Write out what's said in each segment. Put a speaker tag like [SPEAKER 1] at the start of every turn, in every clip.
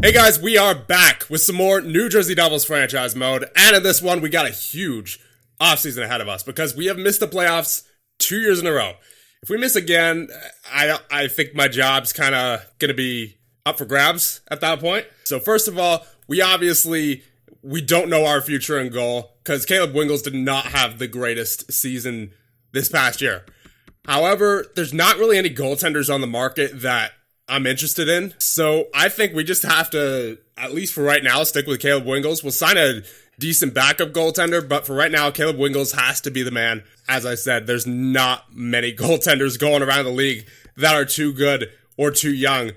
[SPEAKER 1] Hey guys, we are back with some more New Jersey Devils franchise mode, and in this one we got a huge offseason ahead of us because we have missed the playoffs 2 years in a row. If we miss again, I think my job's kind of going to be up for grabs at that point. So first of all, we don't know our future in goal because Caleb Wingels did not have the greatest season this past year. However, there's not really any goaltenders on the market that I'm interested in. So I think we just have to, at least for right now, stick with Caleb Wingels. We'll sign a decent backup goaltender, but for right now, Caleb Wingels has to be the man. As I said, there's not many goaltenders going around the league that are too good or too young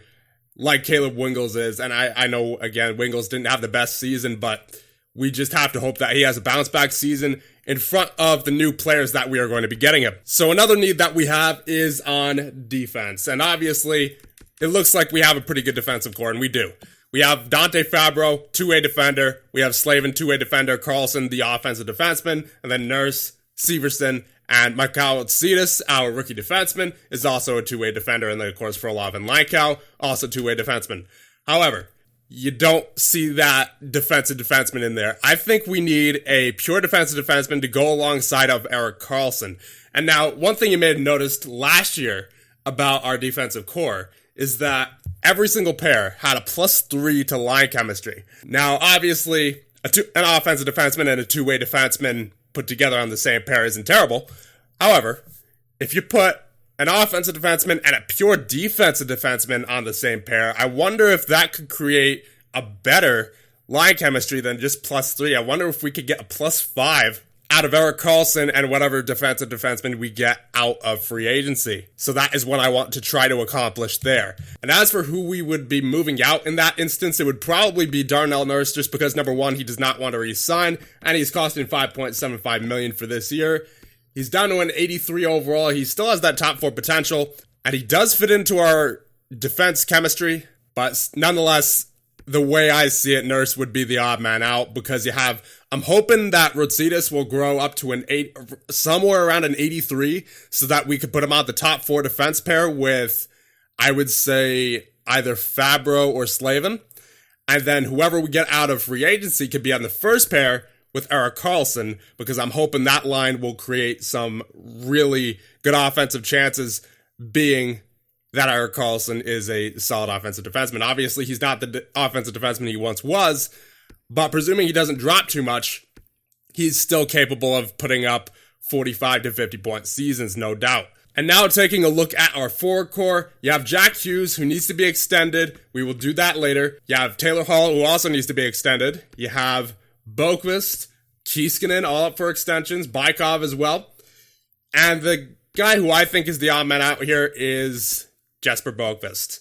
[SPEAKER 1] like Caleb Wingels is. And I know, again, Wingels didn't have the best season, but we just have to hope that he has a bounce back season in front of the new players that we are going to be getting him. So another need that we have is on defense. And obviously, it looks like we have a pretty good defensive core, and we do. We have Dante Fabro, two-way defender. We have Slavin, two-way defender. Carlson, the offensive defenseman. And then Nurse, Severson, and Mikhail Tsitas, our rookie defenseman, is also a two-way defender. And then, of course, Frolov and Leinkow, also two-way defenseman. However, you don't see that defensive defenseman in there. I think we need a pure defensive defenseman to go alongside of Erik Karlsson. And now, one thing you may have noticed last year about our defensive core is that every single pair had a +3 to line chemistry. Now, obviously, an offensive defenseman and a two-way defenseman put together on the same pair isn't terrible. However, if you put an offensive defenseman and a pure defensive defenseman on the same pair, I wonder if that could create a better line chemistry than just +3. I wonder if we could get a +5 out of Erik Karlsson and whatever defensive defenseman we get out of free agency. So that is what I want to try to accomplish there. And as for who we would be moving out in that instance, it would probably be Darnell Nurse, just because number one, he does not want to re-sign, and he's costing $5.75 million for this year. He's down to an 83 overall. He still has that top four potential, and he does fit into our defense chemistry, but nonetheless, the way I see it, Nurse would be the odd man out because I'm hoping that Rocitas will grow up to somewhere around an 83 so that we could put him on the top four defense pair with, I would say, either Fabro or Slavin. And then whoever we get out of free agency could be on the first pair with Erik Karlsson because I'm hoping that line will create some really good offensive chances, being that Erik Karlsson is a solid offensive defenseman. Obviously, he's not the offensive defenseman he once was, but presuming he doesn't drop too much, he's still capable of putting up 45 to 50 point seasons, no doubt. And now taking a look at our forward core, you have Jack Hughes, who needs to be extended. We will do that later. You have Taylor Hall, who also needs to be extended. You have Boqvist, Kiiskinen, all up for extensions, Bykov as well. And the guy who I think is the odd man out here is Jesper Boqvist.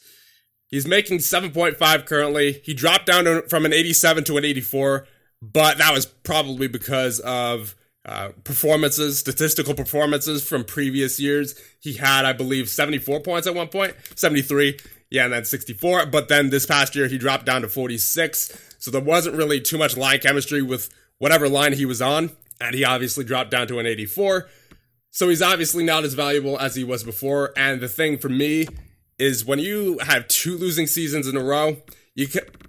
[SPEAKER 1] He's making 7.5 currently. He dropped down from an 87 to an 84, but that was probably because of statistical performances from previous years. He had, I believe, 74 points at one point, 73, and then 64. But then this past year, he dropped down to 46. So there wasn't really too much line chemistry with whatever line he was on, and he obviously dropped down to an 84. So he's obviously not as valuable as he was before. And the thing for me is when you have two losing seasons in a row,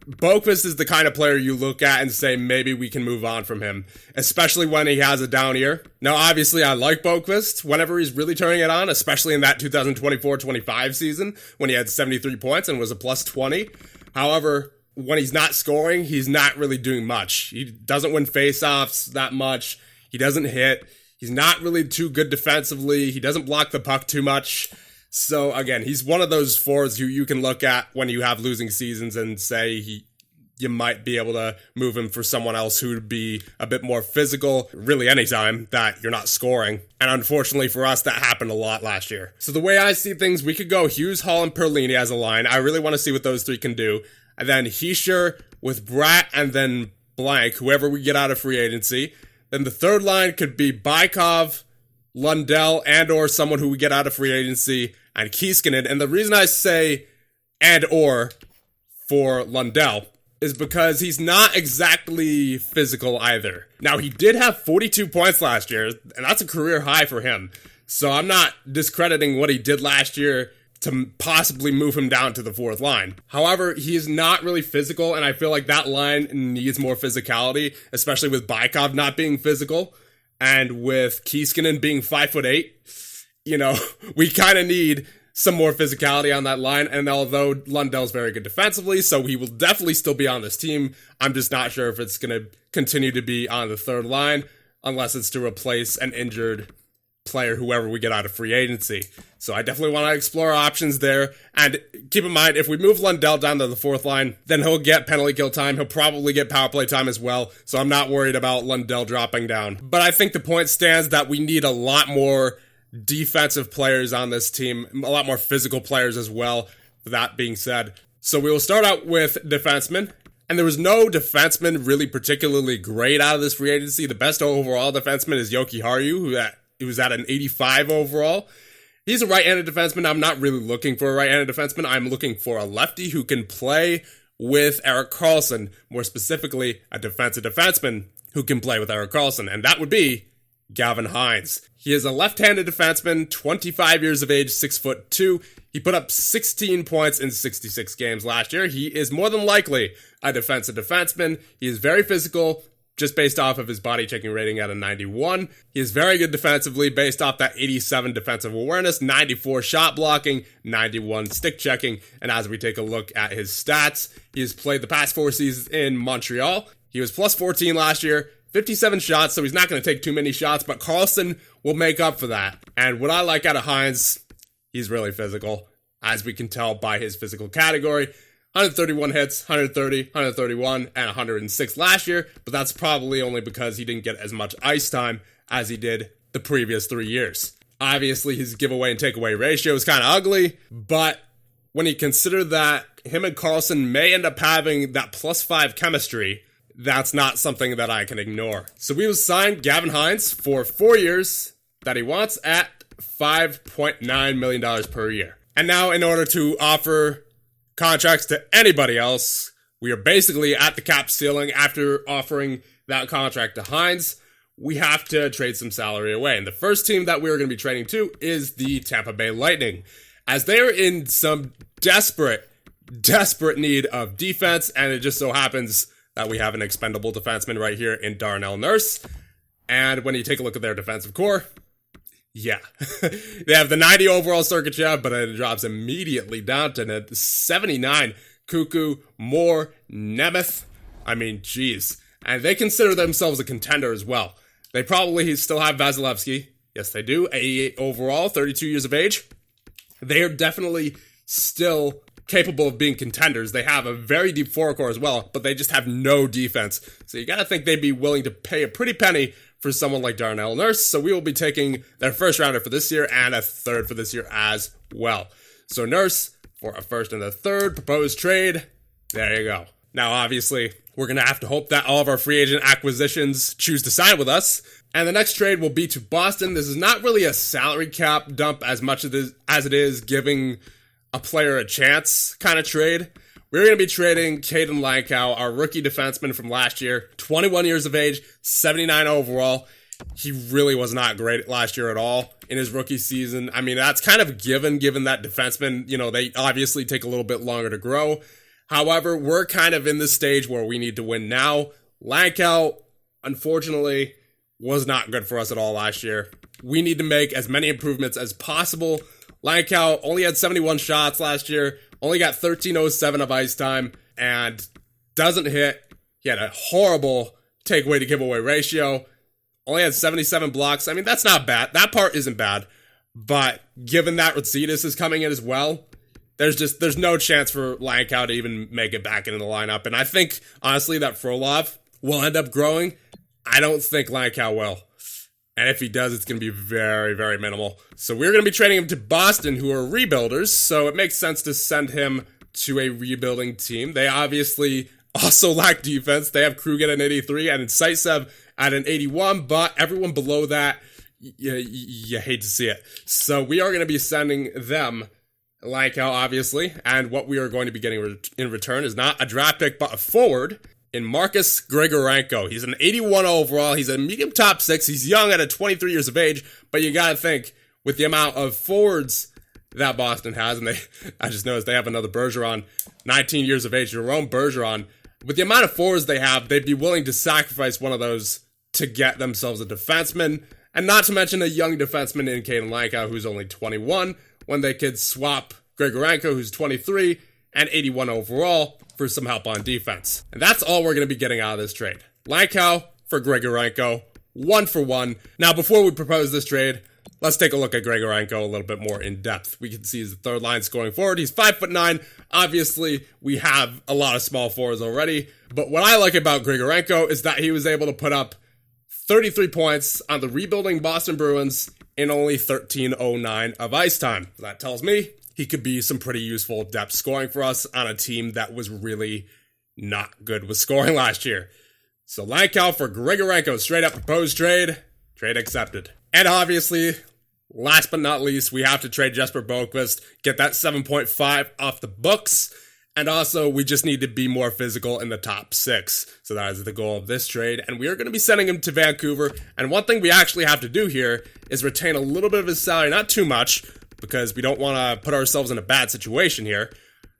[SPEAKER 1] Boqvist is the kind of player you look at and say, maybe we can move on from him, especially when he has a down year. Now, obviously, I like Boqvist whenever he's really turning it on, especially in that 2024-25 season when he had 73 points and was a +20. However, when he's not scoring, he's not really doing much. He doesn't win faceoffs that much. He doesn't hit. He's not really too good defensively. He doesn't block the puck too much. So, again, he's one of those forwards who you can look at when you have losing seasons and say you might be able to move him for someone else who would be a bit more physical, really anytime that you're not scoring. And unfortunately for us, that happened a lot last year. So the way I see things, we could go Hughes, Hall, and Perlini as a line. I really want to see what those three can do. And then Hischier with Bratt and then blank, whoever we get out of free agency. Then the third line could be Bykov, Lundell, and or someone who we get out of free agency, and Kiiskinen. And the reason I say and or for Lundell is because he's not exactly physical either. Now, he did have 42 points last year, and that's a career high for him. So I'm not discrediting what he did last year to possibly move him down to the fourth line. However, he is not really physical, and I feel like that line needs more physicality, especially with Bykov not being physical, and with Keiskinen being 5'8". We kind of need some more physicality on that line, and although Lundell's very good defensively, so he will definitely still be on this team, I'm just not sure if it's going to continue to be on the third line, unless it's to replace an injured player, whoever we get out of free agency. So I definitely want to explore options there. And keep in mind, if we move Lundell down to the fourth line, then he'll get penalty kill time. He'll probably get power play time as well. So I'm not worried about Lundell dropping down. But I think the point stands that we need a lot more defensive players on this team, a lot more physical players as well. That being said, so we will start out with defensemen. And there was no defenseman really particularly great out of this free agency. The best overall defenseman is Yoki Haru, who was at an 85 overall. He's a right-handed defenseman. I'm not really looking for a right-handed defenseman. I'm looking for a lefty who can play with Erik Karlsson, more specifically a defensive defenseman who can play with Erik Karlsson, and that would be Gavin Hines. He is a left-handed defenseman, 25 years of age, 6'2". He put up 16 points in 66 games last year. He is more than likely a defensive defenseman. He is very physical, just based off of his body checking rating at a 91. He is very good defensively based off that 87 defensive awareness, 94 shot blocking, 91 stick checking. And as we take a look at his stats, he has played the past 4 seasons in Montreal. He was plus 14 last year, 57 shots, so he's not going to take too many shots, but Karlsson will make up for that. And what I like out of Hines, he's really physical, as we can tell by his physical category. 131 hits, 130, 131, and 106 last year, but that's probably only because he didn't get as much ice time as he did the previous 3 years. Obviously, his giveaway and takeaway ratio is kind of ugly, but when you consider that him and Karlsson may end up having that +5 chemistry, that's not something that I can ignore. So we will sign Gavin Hines for 4 years that he wants at $5.9 million per year. And now, in order to offer contracts to anybody else, we are basically at the cap ceiling. After offering that contract to Hines, we have to trade some salary away. And the first team that we're going to be trading to is the Tampa Bay Lightning, as they are in some desperate need of defense, and it just so happens that we have an expendable defenseman right here in Darnell Nurse. And when you take a look at their defensive core, yeah, they have the 90 overall Sergachev, but it drops immediately down to 79. Cuckoo, Moore, Nemeth. I mean, geez. And they consider themselves a contender as well. They probably still have Vasilevsky. Yes, they do. 88 overall, 32 years of age. They are definitely still capable of being contenders. They have a very deep forecore as well, but they just have no defense. So you gotta think they'd be willing to pay a pretty penny for someone like Darnell Nurse. So we will be taking their first rounder for this year and a third for this year as well. So Nurse for a first and a third proposed trade. There you go. Now, obviously, we're going to have to hope that all of our free agent acquisitions choose to sign with us. And the next trade will be to Boston. This is not really a salary cap dump as much as it is giving a player a chance kind of trade. We're going to be trading Caden Lankow, our rookie defenseman from last year, 21 years of age, 79 overall. He really was not great last year at all in his rookie season. I mean, that's kind of given that defensemen, they obviously take a little bit longer to grow. However, we're kind of in this stage where we need to win now. Lankow, unfortunately, was not good for us at all last year. We need to make as many improvements as possible. Lankow only had 71 shots last year, only got 13.07 of ice time, and doesn't hit. He had a horrible takeaway to giveaway ratio. Only had 77 blocks. I mean, that's not bad. That part isn't bad. But given that Ratsidas is coming in as well, there's no chance for Lankow to even make it back into the lineup. And I think, honestly, that Frolov will end up growing. I don't think Lankow will. And if he does, it's going to be very, very minimal. So we're going to be trading him to Boston, who are rebuilders. So it makes sense to send him to a rebuilding team. They obviously also lack defense. They have Krug at an 83 and Zaitsev at an 81, but everyone below that, you hate to see it. So we are going to be sending them Lankow, obviously, and what we are going to be getting in return is not a draft pick, but a forward in Marcus Grigorenko. He's an 81 overall. He's a medium top 6. He's young at 23 years of age, but you got to think, with the amount of forwards that Boston has. And I just noticed they have another Bergeron, 19 years of age, Jerome Bergeron. With the amount of forwards they have, they'd be willing to sacrifice one of those to get themselves a defenseman. And not to mention a young defenseman in Caden Lanka, who's only 21, when they could swap Grigorenko, who's 23, and 81 overall, for some help on defense. And that's all we're going to be getting out of this trade. Lankow for Grigorenko, 1-for-1. Now, before we propose this trade, let's take a look at Grigorenko a little bit more in depth. We can see his third line scoring forward. He's 5'9". Obviously, we have a lot of small forwards already. But what I like about Grigorenko is that he was able to put up 33 points on the rebuilding Boston Bruins in only 13:09 of ice time. That tells me he could be some pretty useful depth scoring for us on a team that was really not good with scoring last year. So Lankow for Grigorenko, straight up proposed trade. Trade accepted. And obviously, last but not least, we have to trade Jesper Boqvist, get that 7.5 off the books. And also, we just need to be more physical in the top 6. So that is the goal of this trade. And we are going to be sending him to Vancouver. And one thing we actually have to do here is retain a little bit of his salary, not too much, because we don't want to put ourselves in a bad situation here.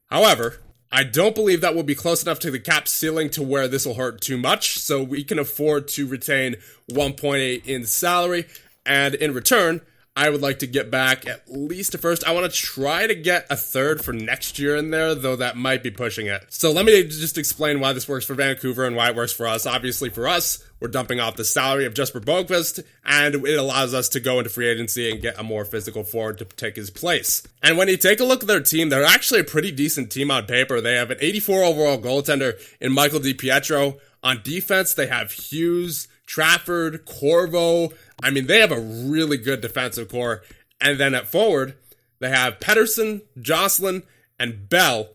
[SPEAKER 1] However, I don't believe that will be close enough to the cap ceiling to where this will hurt too much. So we can afford to retain 1.8 in salary. And in return, I would like to get back at least a first. I want to try to get a third for next year in there, though that might be pushing it. So let me just explain why this works for Vancouver and why it works for us. Obviously for us, we're dumping off the salary of Jesper Boqvist, and it allows us to go into free agency and get a more physical forward to take his place. And when you take a look at their team, they're actually a pretty decent team on paper. They have an 84 overall goaltender in Michael DiPietro. On defense, they have Hughes, Trafford, Corvo. I mean, they have a really good defensive core. And then at forward, they have Pettersson, Jocelyn, and Bell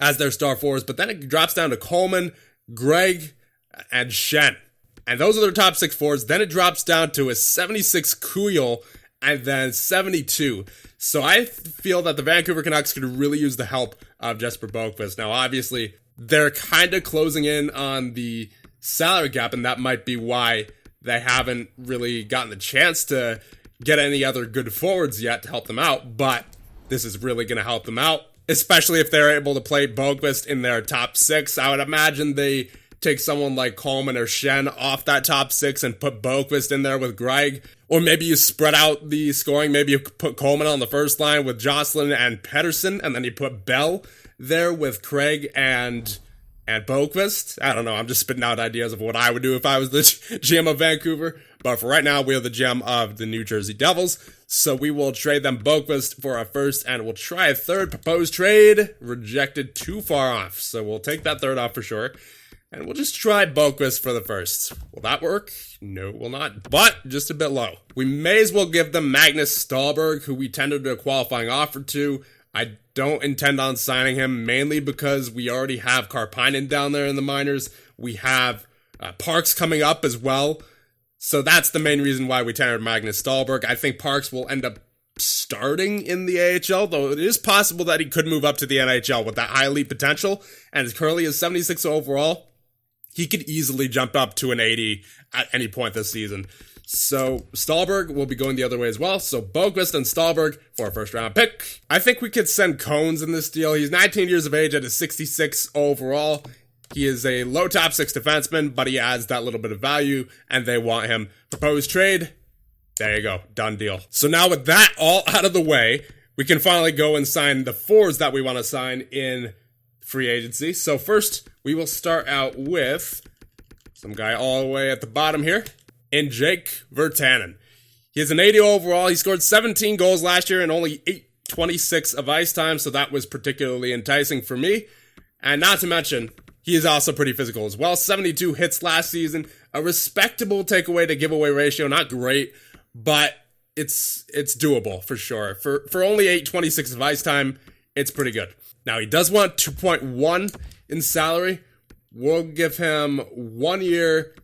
[SPEAKER 1] as their star forwards. But then it drops down to Coleman, Greg, and Shen. And those are their top 6 forwards. Then it drops down to a 76 Kuyel and then 72. So I feel that the Vancouver Canucks could really use the help of Jesper Boqvist. Now, obviously, they're kind of closing in on the salary cap, and that might be why they haven't really gotten the chance to get any other good forwards yet to help them out, but this is really going to help them out, especially if they're able to play Boqvist in their top 6. I would imagine they take someone like Coleman or Shen off that top 6 and put Boqvist in there with Greg, or maybe you spread out the scoring. Maybe you put Coleman on the first line with Jocelyn and Pettersson, and then you put Bell there with Craig and Boqvist. I don't know. I'm just spitting out ideas of what I would do if I was the GM of Vancouver. But for right now, we are the GM of the New Jersey Devils. So we will trade them Boqvist for a first, and we'll try a third. Proposed trade rejected, too far off. So we'll take that third off for sure. And we'll just try Boqvist for the first. Will that work? No, it will not. But just a bit low. We may as well give them Magnus Stahlberg, who we tendered a qualifying offer to. I don't intend on signing him, mainly because we already have Karpinen down there in the minors. We have Parks coming up as well. So that's the main reason why we tendered Magnus Stahlberg. I think Parks will end up starting in the AHL, though it is possible that he could move up to the NHL with that high elite potential. And currently is 76 overall. He could easily jump up to an 80 at any point this season. So Stahlberg will be going the other way as well. So Boqvist and Stahlberg for a first round pick. I think we could send Cones in this deal. He's 19 years of age at a 66 overall. He is a low top 6 defenseman, but he adds that little bit of value, and they want him. Proposed trade. There you go. Done deal. So now with that all out of the way, we can finally go and sign the forwards that we want to sign in free agency. So first, we will start out with some guy all the way at the bottom here. In Jake Virtanen. He is an 80 overall. He scored 17 goals last year and only 826 of ice time, so that was particularly enticing for me. And not to mention, he is also pretty physical as well. 72 hits last season. A respectable takeaway to giveaway ratio. Not great, but it's doable for sure. For only 826 of ice time, it's pretty good. Now, he does want 2.1 in salary. We'll give him 1 year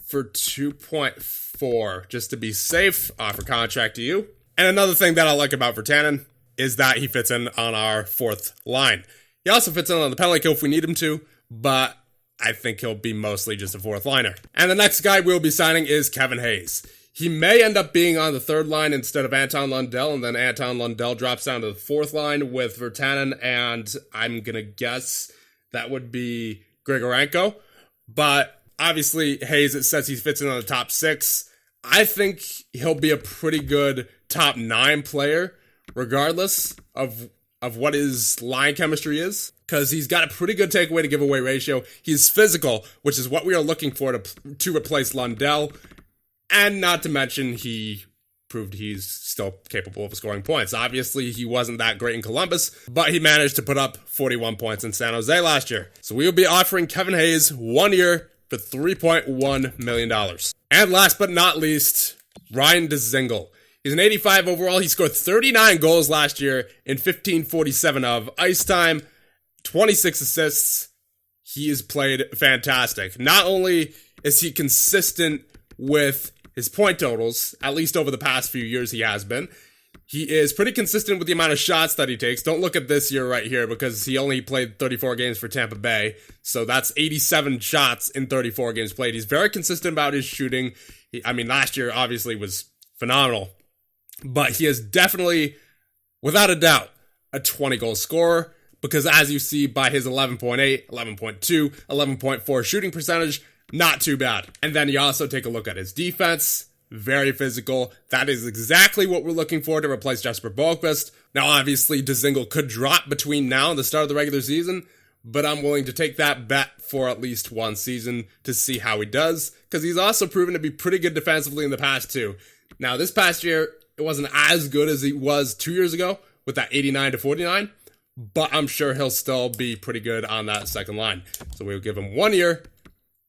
[SPEAKER 1] for 2.4, just to be safe. Offer contract to you. And another thing that I like about Virtanen is that he fits in on our 4th line. He also fits in on the penalty kill if we need him to, but I think he'll be mostly just a 4th liner. And the next guy we'll be signing is Kevin Hayes. He may end up being on the third line instead of Anton Lundell, and then Anton Lundell drops down to the fourth line with Virtanen, and I'm going to guess that would be Grigorenko. But obviously, Hayes, it says he fits in on the top 6. I think he'll be a pretty good top 9 player, regardless of what his line chemistry is, because he's got a pretty good takeaway to giveaway ratio. He's physical, which is what we are looking for to replace Lundell. And not to mention, he proved he's still capable of scoring points. Obviously, he wasn't that great in Columbus, but he managed to put up 41 points in San Jose last year. So we will be offering Kevin Hayes 1 year for $3.1 million. And last but not least, Ryan Dzingel. He's an 85 overall. He scored 39 goals last year in 1547 of ice time, 26 assists. He has played fantastic. Not only is he consistent with his point totals, at least over the past few years he has been, he is pretty consistent with the amount of shots that he takes. Don't look at this year right here because he only played 34 games for Tampa Bay. So that's 87 shots in 34 games played. He's very consistent about his shooting. Last year obviously was phenomenal. But he is definitely, without a doubt, a 20-goal scorer because as you see by his 11.8, 11.2, 11.4 shooting percentage, not too bad. And then you also take a look at his defense. Very physical. That is exactly what we're looking for to replace Jesper Bohlqvist. Now, obviously, Dzingel could drop between now and the start of the regular season, but I'm willing to take that bet for at least one season to see how he does, because he's also proven to be pretty good defensively in the past, too. Now, this past year, it wasn't as good as he was 2 years ago with that 89-49, but I'm sure he'll still be pretty good on that second line. So we'll give him 1 year.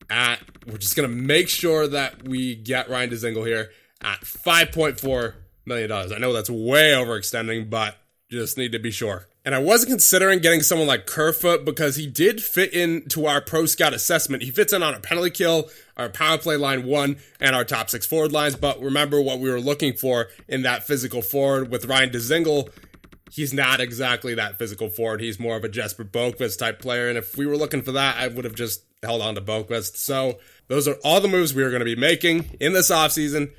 [SPEAKER 1] We're just going to make sure that we get Ryan Dzingel here at $5.4 million. I know that's way overextending, but just need to be sure. And I wasn't considering getting someone like Kerfoot because he did fit into our Pro Scout assessment. He fits in on our penalty kill, our power play line 1, and our top 6 forward lines. But remember what we were looking for in that physical forward with Ryan Dzingel. He's not exactly that physical forward. He's more of a Jesper Bohlqvist type player. And if we were looking for that, I would have just held on to Bohlqvist. So those are all the moves we are going to be making in this offseason.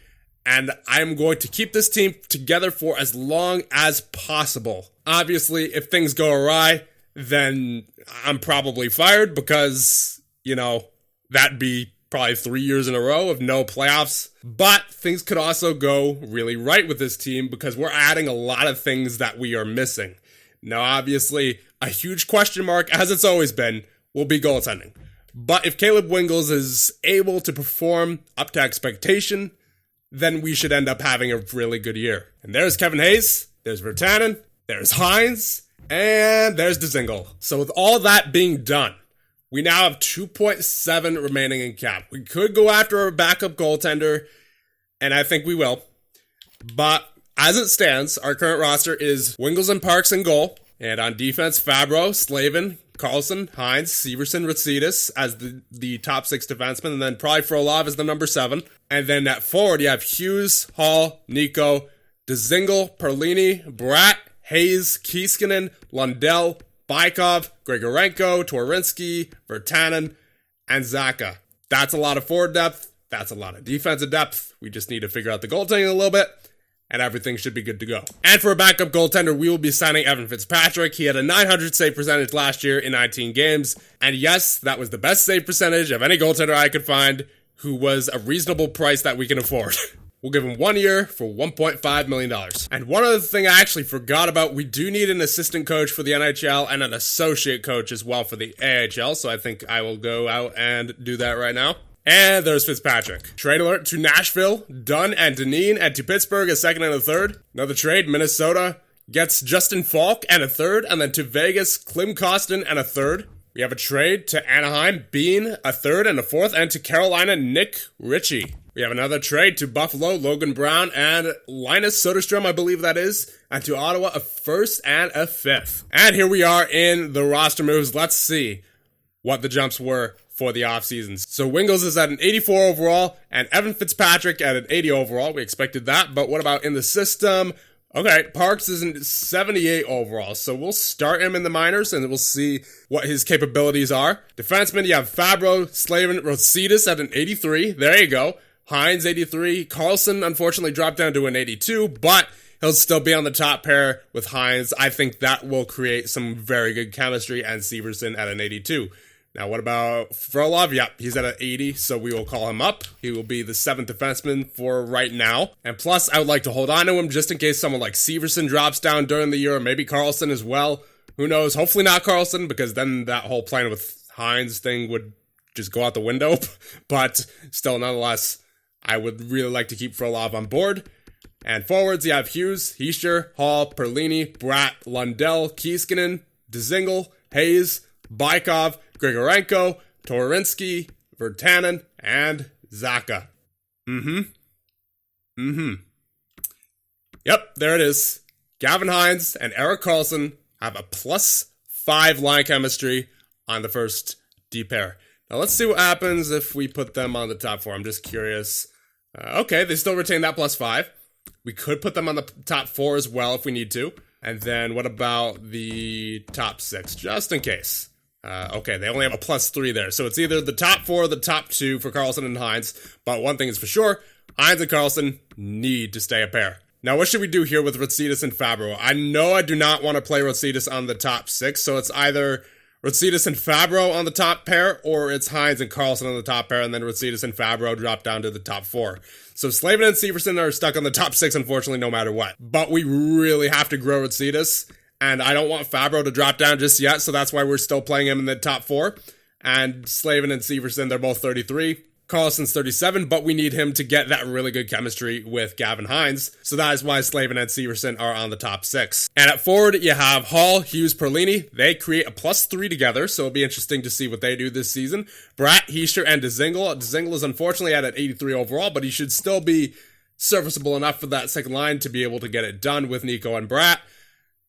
[SPEAKER 1] And I'm going to keep this team together for as long as possible. Obviously, if things go awry, then I'm probably fired because, that'd be probably 3 years in a row of no playoffs. But things could also go really right with this team because we're adding a lot of things that we are missing. Now, obviously, a huge question mark, as it's always been, will be goaltending. But if Caleb Wingels is able to perform up to expectation, then we should end up having a really good year. And there's Kevin Hayes, there's Virtanen, there's Hines, and there's Dzingel. So with all that being done, we now have 2.7 remaining in cap. We could go after a backup goaltender, and I think we will. But as it stands, our current roster is Wingels and Parks in goal. And on defense, Fabro, Slavin, Carlson, Hines, Severson, Racidis as the top 6 defensemen. And then probably Frolov is the number 7. And then at forward, you have Hughes, Hall, Nico, Dzingel, Perlini, Bratt, Hayes, Kieskinen, Lundell, Bykov, Grigorenko, Twarynski, Virtanen, and Zaka. That's a lot of forward depth. That's a lot of defensive depth. We just need to figure out the goaltending a little bit, and everything should be good to go. And for a backup goaltender, we will be signing Evan Fitzpatrick. He had a .900 save percentage last year in 19 games. And yes, that was the best save percentage of any goaltender I could find who was a reasonable price that we can afford. We'll give him 1 year for $1.5 million. And one other thing I actually forgot about, we do need an assistant coach for the NHL and an associate coach as well for the AHL. So I think I will go out and do that right now. And there's Fitzpatrick. Trade alert to Nashville, Dunn and Dineen, and to Pittsburgh a second and a third. Another trade, Minnesota gets Justin Falk and a third, and then to Vegas, Klim Kostin and a third. We have a trade to Anaheim, Bean, a third and a fourth, and to Carolina, Nick Ritchie. We have another trade to Buffalo, Logan Brown, and Linus Soderstrom, I believe that is, and to Ottawa, a first and a fifth. And here we are in the roster moves. Let's see what the jumps were for the offseason. So Wingels is at an 84 overall, and Evan Fitzpatrick at an 80 overall. We expected that, but what about in the system? Okay, Parks is in 78 overall, so we'll start him in the minors, and we'll see what his capabilities are. Defenseman, you have Fabro, Slavin, Racidis at an 83. There you go. Hines, 83. Karlsson, unfortunately, dropped down to an 82, but he'll still be on the top pair with Hines. I think that will create some very good chemistry, and Severson at an 82. Now, what about Frolov? Yep, he's at an 80, so we will call him up. He will be the 7th defenseman for right now. And plus, I would like to hold on to him just in case someone like Severson drops down during the year, or maybe Karlsson as well. Who knows? Hopefully not Karlsson, because then that whole plan with Hines thing would just go out the window. But still, nonetheless, I would really like to keep Frolov on board. And forwards, you have Hughes, Hischier, Hall, Perlini, Bratt, Lundell, Kieskinen, Dzingel, Hayes, Bykov, Grigorenko, Torinsky, Virtanen, and Zacha. Yep, there it is. Gavin Hines and Erik Karlsson have a +5 line chemistry on the first D pair. Now let's see what happens if we put them on the top 4. I'm just curious. Okay, they still retain that +5. We could put them on the top 4 as well if we need to. And then what about the top 6, just in case? Okay, they only have a +3 there. So it's either the top 4 or the top 2 for Karlsson and Hines. But one thing is for sure, Hines and Karlsson need to stay a pair. Now, what should we do here with Rotsidis and Fabro? I know I do not want to play Rotsidis on the top 6, so it's either Rotsidis and Fabro on the top pair, or it's Hines and Karlsson on the top pair, and then Rotsidis and Fabro drop down to the top 4. So Slavin and Severson are stuck on the top 6, unfortunately, no matter what. But we really have to grow Rotsidis, and I don't want Fabro to drop down just yet, so that's why we're still playing him in the top 4. And Slavin and Severson, they're both 33. Karlsson's 37, but we need him to get that really good chemistry with Gavin Hines. So that is why Slavin and Severson are on the top 6. And at forward, you have Hall, Hughes, Perlini. They create a +3 together, so it'll be interesting to see what they do this season. Bratt, Hischier, and Dzingel. Dzingel is unfortunately at an 83 overall, but he should still be serviceable enough for that second line to be able to get it done with Nico and Bratt.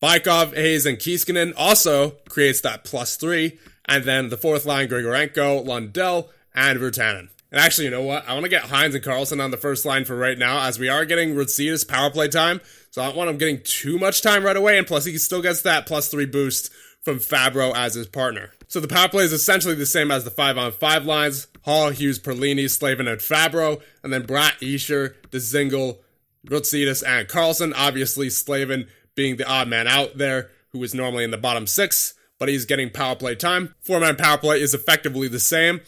[SPEAKER 1] Bykov, Hayes, and Kieskinen also creates that +3. And then the fourth line, Grigorenko, Lundell, and Virtanen. And actually, you know what? I want to get Hines and Karlsson on the first line for right now, as we are getting Rotsidis power play time. So I don't want him getting too much time right away, and plus he still gets that +3 boost from Fabro as his partner. So the power play is essentially the same as the 5-on-5 lines. Hall, Hughes, Perlini, Slavin, and Fabro. And then Bratt, Hischier, Dzingel, Rotsidis, and Karlsson. Obviously, Slavin being the odd man out there, who is normally in the bottom 6, but he's getting power play time. 4-man power play is effectively the same.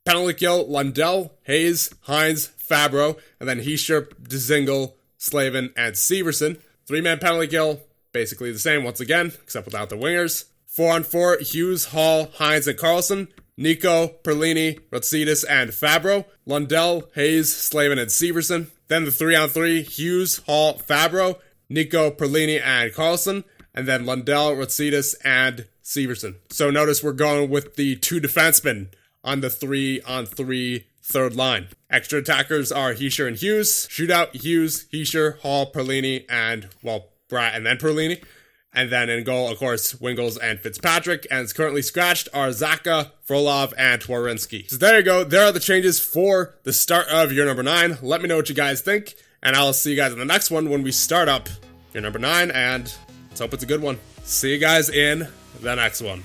[SPEAKER 1] Penalty kill, Lundell, Hayes, Hines, Fabro, and then Hischier, Dzingel, Slavin, and Severson. 3-man penalty kill, basically the same once again, except without the wingers. 4-on-4, Hughes, Hall, Hines, and Karlsson. Nico, Perlini, Rotsidis, and Fabro. Lundell, Hayes, Slavin, and Severson. Then the 3-on-3, Hughes, Hall, Fabro, Nico, Perlini, and Karlsson. And then Lundell, Rotsidis, and Severson. So notice we're going with the 2 defensemen on the 3-on-3 third line. Extra attackers are Hischier and Hughes. Shootout, Hughes, Hischier, Hall, Perlini, and, well, Bratt and then Perlini. And then in goal, of course, Wingels and Fitzpatrick. And it's currently scratched are Zacha, Frolov, and Twarynski. So there you go. There are the changes for the start of year number 9. Let me know what you guys think. And I'll see you guys in the next one when we start up year number 9. And let's hope it's a good one. See you guys in the next one.